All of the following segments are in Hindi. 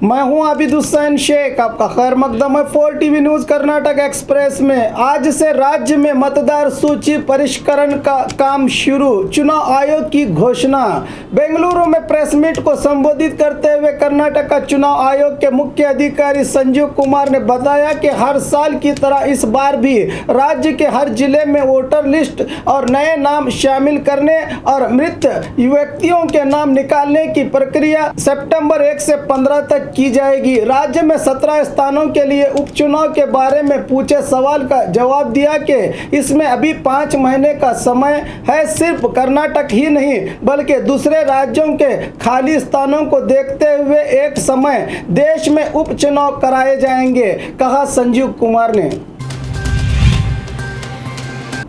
मैं हूं आबिद हुसैन शेख, आपका खैर मकदम है 4 टीवी न्यूज कर्नाटक एक्सप्रेस में। आज से राज्य में मतदार सूची परिष्करण का काम शुरू, चुनाव आयोग की घोषणा। बेंगलुरु में प्रेस मीट को संबोधित करते हुए कर्नाटक का चुनाव आयोग के मुख्य अधिकारी संजीव कुमार ने बताया कि हर साल की तरह इस बार भी राज्य के हर जिले में वोटर लिस्ट और नए नाम शामिल करने और मृत व्यक्तियों के नाम निकालने की प्रक्रिया सितंबर 1 से 15 तक की जाएगी। राज्य में 17 स्थानों के लिए उपचुनाव के बारे में पूछे सवाल का जवाब दिया कि इसमें अभी 5 महीने का समय है। सिर्फ कर्नाटक ही नहीं बल्कि दूसरे राज्यों के खाली स्थानों को देखते हुए एक समय देश में उपचुनाव कराए जाएंगे, कहा संजीव कुमार ने।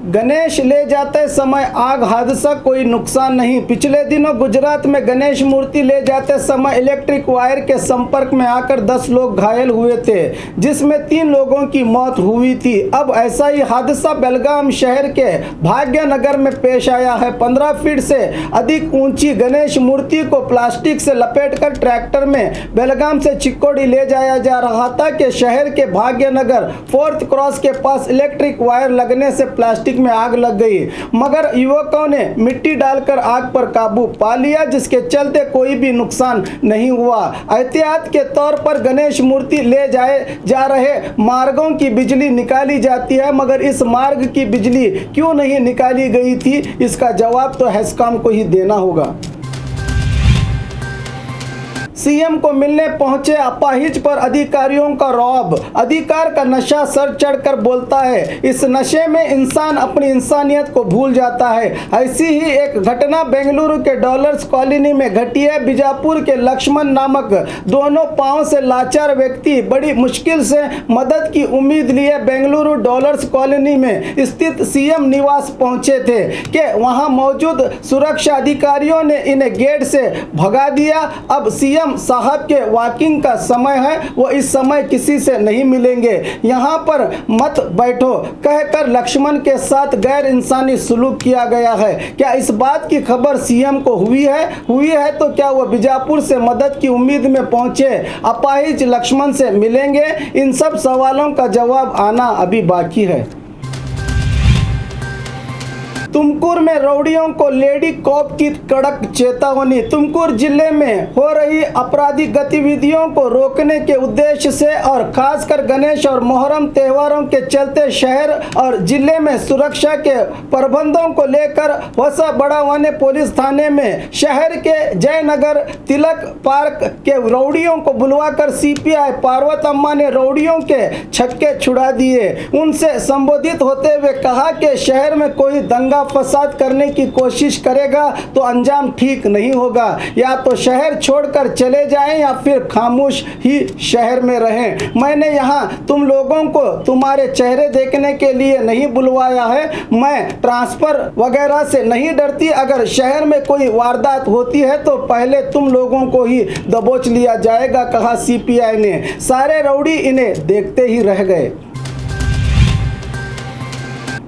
गणेश ले जाते समय आग हादसा, कोई नुकसान नहीं। पिछले दिनों गुजरात में गणेश मूर्ति ले जाते समय इलेक्ट्रिक वायर के संपर्क में आकर 10 लोग घायल हुए थे, जिसमें 3 लोगों की मौत हुई थी। अब ऐसा ही हादसा बेलगाम शहर के भाग्यनगर में पेश आया है। 15 फीट से अधिक ऊंची गणेश मूर्ति को प्लास्टिक से लपेटकर ट्रैक्टर में बेलगाम से चिक्कोडी ले जाया जा रहा था कि शहर के भाग्यनगर 4th क्रॉस के पास इलेक्ट्रिक वायर लगने से प्लास्टिक में आग लग गई, मगर युवकों ने मिट्टी डालकर आग पर काबू पा लिया, जिसके चलते कोई भी नुकसान नहीं हुआ। एहतियात के तौर पर गणेश मूर्ति ले जाए जा रहे मार्गों की बिजली निकाली जाती है, मगर इस मार्ग की बिजली क्यों नहीं निकाली गई थी, इसका जवाब तो हेस्कॉम को ही देना होगा। सीएम को मिलने पहुंचे अपाहिज पर अधिकारियों का रौब। अधिकार का नशा सर चढ़कर बोलता है। इस नशे में इंसान अपनी इंसानियत को भूल जाता है। ऐसी ही एक घटना बेंगलुरु के डॉलर्स कॉलोनी में घटी है। बीजापुर के लक्ष्मण नामक दोनों पांव से लाचार व्यक्ति बड़ी मुश्किल से मदद की उम्मीद लिए बेंगलुरु डॉलर्स कॉलोनी में स्थित सीएम निवास पहुंचे थे कि वहां मौजूद सुरक्षा अधिकारियों ने इन्हें गेट से भगा दिया। अब सीएम साहब के वॉकिंग का समय है, वो इस समय किसी से नहीं मिलेंगे, यहाँ पर मत बैठो कहकर लक्ष्मण के साथ गैर इंसानी सलूक किया गया है। क्या इस बात की खबर सीएम को हुई है तो क्या वो बीजापुर से मदद की उम्मीद में पहुंचे अपाहिज लक्ष्मण से मिलेंगे? इन सब सवालों का जवाब आना अभी बाकी है। तुमकुर में रौडियों को लेडी कॉप की कड़क चेतावनी। तुमकुर जिले में हो रही आपराधिक गतिविधियों को रोकने के उद्देश्य से और खासकर गणेश और मोहर्रम त्योहारों के चलते शहर और जिले में सुरक्षा के प्रबंधों को लेकर होसा बड़ावाने पुलिस थाने में शहर के जयनगर तिलक पार्क के रौडियों को बुलवाकर सीपीआई पार्वतम्मा ने रौडियों के छक्के छुड़ा दिए। उनसे संबोधित होते हुए कहा कि शहर में कोई दंगा फसाद करने की कोशिश करेगा तो अंजाम ठीक नहीं होगा। या तो शहर छोड़कर चले जाएं या फिर खामोश ही शहर में रहें। मैंने यहाँ तुम लोगों को तुम्हारे चेहरे देखने के लिए नहीं बुलवाया है। मैं ट्रांसफर वगैरह से नहीं डरती। अगर शहर में कोई वारदात होती है तो पहले तुम लोगों को ही दबोच लिया जाएगा, कहा सीपीआई ने। सारे रौडी इन्हें देखते ही रह गए।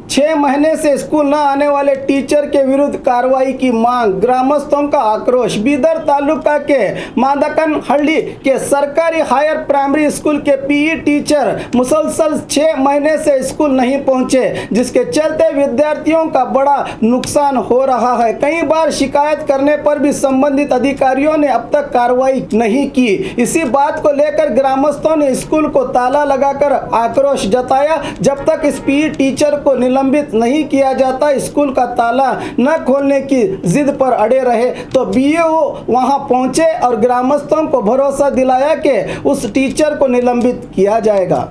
6 महीने से स्कूल न आने वाले टीचर के विरुद्ध कार्रवाई की मांग, ग्रामस्थों का आक्रोश। बीदर तालुका के मादकनहल्ली के सरकारी हायर प्राइमरी स्कूल के पीई टीचर मुसलसल 6 महीने से स्कूल नहीं पहुंचे, जिसके चलते विद्यार्थियों का बड़ा नुकसान हो रहा है। कई बार शिकायत करने पर भी संबंधित अधिकारियों ने अब तक कार्रवाई नहीं की। इसी बात को लेकर ग्रामस्थों ने स्कूल को ताला लगाकर आक्रोश जताया। जब तक इस पीई टीचर को निलंबित नहीं किया जाता, स्कूल का ताला न खोलने की जिद पर अड़े रहे। तो बीईओ वहां पहुंचे और ग्रामस्थों को भरोसा दिलाया कि उस टीचर को निलंबित किया जाएगा।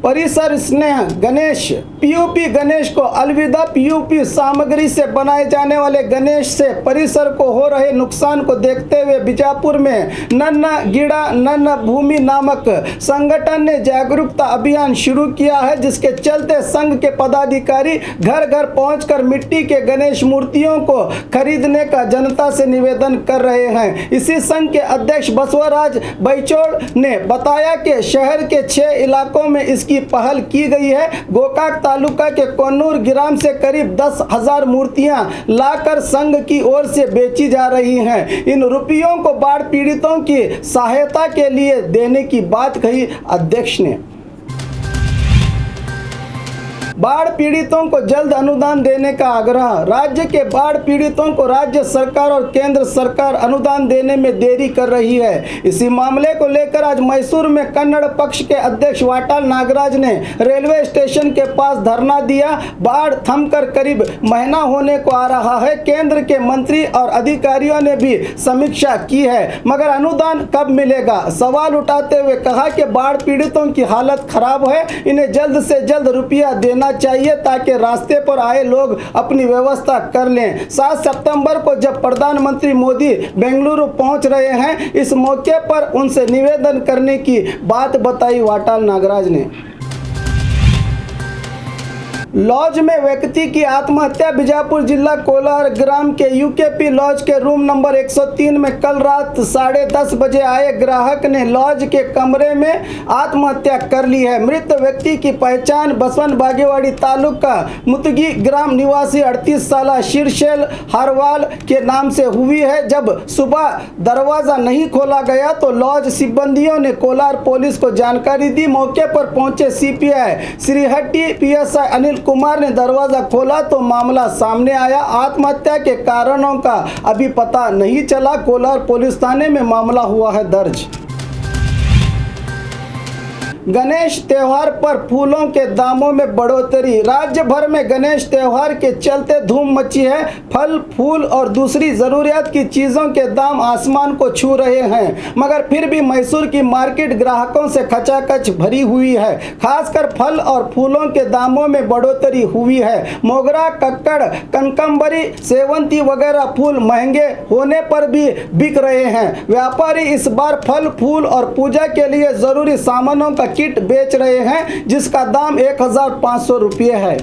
परिसर स्नेह गणेश, पीयूपी गणेश को अलविदा। पीयूपी सामग्री से बनाए जाने वाले गणेश से परिसर को हो रहे नुकसान को देखते हुए बीजापुर में नन्ना गिड़ा नन्ना भूमि नामक संगठन ने जागरूकता अभियान शुरू किया है, जिसके चलते संघ के पदाधिकारी घर घर पहुंचकर मिट्टी के गणेश मूर्तियों को खरीदने का जनता से निवेदन कर रहे हैं। इसी संघ के अध्यक्ष बसवराज बैचोड़ ने बताया कि शहर के 6 इलाकों में इस इसकी पहल की गई है। गोकाक तालुका के कोन्नूर ग्राम से करीब 10,000 मूर्तियां लाकर संघ की ओर से बेची जा रही हैं। इन रुपयों को बाढ़ पीड़ितों की सहायता के लिए देने की बात कही अध्यक्ष ने। बाढ़ पीड़ितों को जल्द अनुदान देने का आग्रह। राज्य के बाढ़ पीड़ितों को राज्य सरकार और केंद्र सरकार अनुदान देने में देरी कर रही है। इसी मामले को लेकर आज मैसूर में कन्नड़ पक्ष के अध्यक्ष वाटाल नागराज ने रेलवे स्टेशन के पास धरना दिया। बाढ़ थमकर करीब महीना होने को आ रहा है। केंद्र के मंत्री और अधिकारियों ने भी समीक्षा की है, मगर अनुदान कब मिलेगा? सवाल उठाते हुए कहा कि बाढ़ पीड़ितों की हालत खराब है, इन्हें जल्द से जल्द रुपया देना चाहिए ताकि रास्ते पर आए लोग अपनी व्यवस्था कर लें। 7 सितंबर को जब प्रधानमंत्री मोदी बेंगलुरु पहुंच रहे हैं, इस मौके पर उनसे निवेदन करने की बात बताई वाटाल नागराज ने। लॉज में व्यक्ति की आत्महत्या। बीजापुर जिला कोलार ग्राम के यूकेपी लॉज के रूम नंबर 103 में कल रात 10:30 बजे आए ग्राहक ने लॉज के कमरे में आत्महत्या कर ली है। मृत व्यक्ति की पहचान बसवन बागेवाड़ी तालुका मुतगी ग्राम निवासी 38 साल शीरशैल हरवाल के नाम से हुई है। जब सुबह दरवाजा नहीं खोला गया तो लॉज सिब्बंदियों ने कोलार पुलिस को जानकारी दी। मौके पर पहुंचे सीपीआई श्रीहट्टी पीएसआई अनिल कुमार ने दरवाजा खोला तो मामला सामने आया। आत्महत्या के कारणों का अभी पता नहीं चला। कोलार पुलिस थाने में मामला हुआ है दर्ज। गणेश त्योहार पर फूलों के दामों में बढ़ोतरी। राज्य भर में गणेश त्योहार के चलते धूम मची है। फल, फूल और दूसरी जरूरियात की चीज़ों के दाम आसमान को छू रहे हैं, मगर फिर भी मैसूर की मार्केट ग्राहकों से खचाखच भरी हुई है। खासकर फल और फूलों के दामों में बढ़ोतरी हुई है। मोगरा, कक्कड़, कनकम्बरी, सेवंती वगैरह फूल महंगे होने पर भी बिक रहे हैं। व्यापारी इस बार फल, फूल और पूजा के लिए जरूरी सामानों का किट बेच रहे हैं, जिसका दाम 1,500 रुपये है।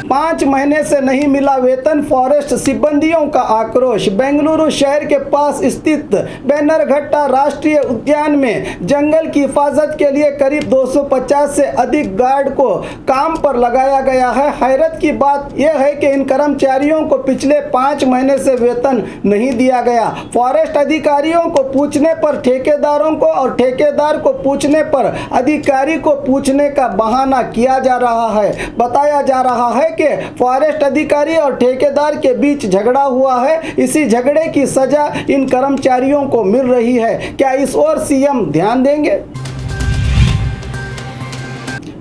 5 महीने से नहीं मिला वेतन, फॉरेस्ट सिब्बंदियों का आक्रोश। बेंगलुरु शहर के पास स्थित बैनरघट्टा राष्ट्रीय उद्यान में जंगल की हिफाजत के लिए करीब 250 से अधिक गार्ड को काम पर लगाया गया है। हैरत की बात यह है कि इन कर्मचारियों को पिछले 5 महीने से वेतन नहीं दिया गया। फॉरेस्ट अधिकारियों को पूछने पर ठेकेदारों को और ठेकेदार को पूछने पर अधिकारी को पूछने का बहाना किया जा रहा है। बताया जा रहा है कि फॉरेस्ट अधिकारी और ठेकेदार के बीच झगड़ा हुआ है। इसी झगड़े की सजा इन कर्मचारियों को मिल रही है। क्या इस ओर सीएम ध्यान देंगे?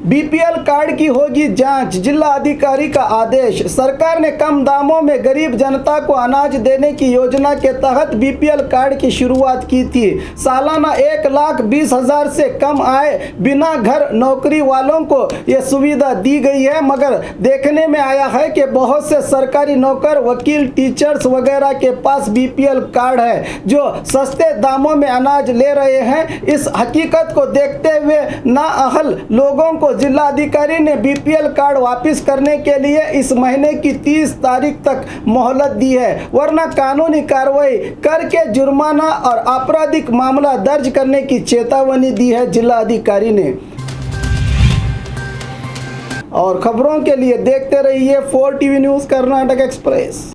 बीपीएल कार्ड की होगी जांच, जिला अधिकारी का आदेश। सरकार ने कम दामों में गरीब जनता को अनाज देने की योजना के तहत बीपीएल कार्ड की शुरुआत की थी। सालाना 1,20,000 से कम आय बिना घर नौकरी वालों को ये सुविधा दी गई है, मगर देखने में आया है कि बहुत से सरकारी नौकर, वकील, टीचर्स वगैरह के पास बीपीएल कार्ड है जो सस्ते दामों में अनाज ले रहे हैं। इस हकीकत को देखते हुए नाअहल लोगों को जिला अधिकारी ने बीपीएल कार्ड वापस करने के लिए इस महीने की 30 तारीख तक मोहलत दी है, वरना कानूनी कार्रवाई करके जुर्माना और आपराधिक मामला दर्ज करने की चेतावनी दी है जिला अधिकारी ने। और खबरों के लिए देखते रहिए 4 टीवी न्यूज़ कर्नाटक एक्सप्रेस।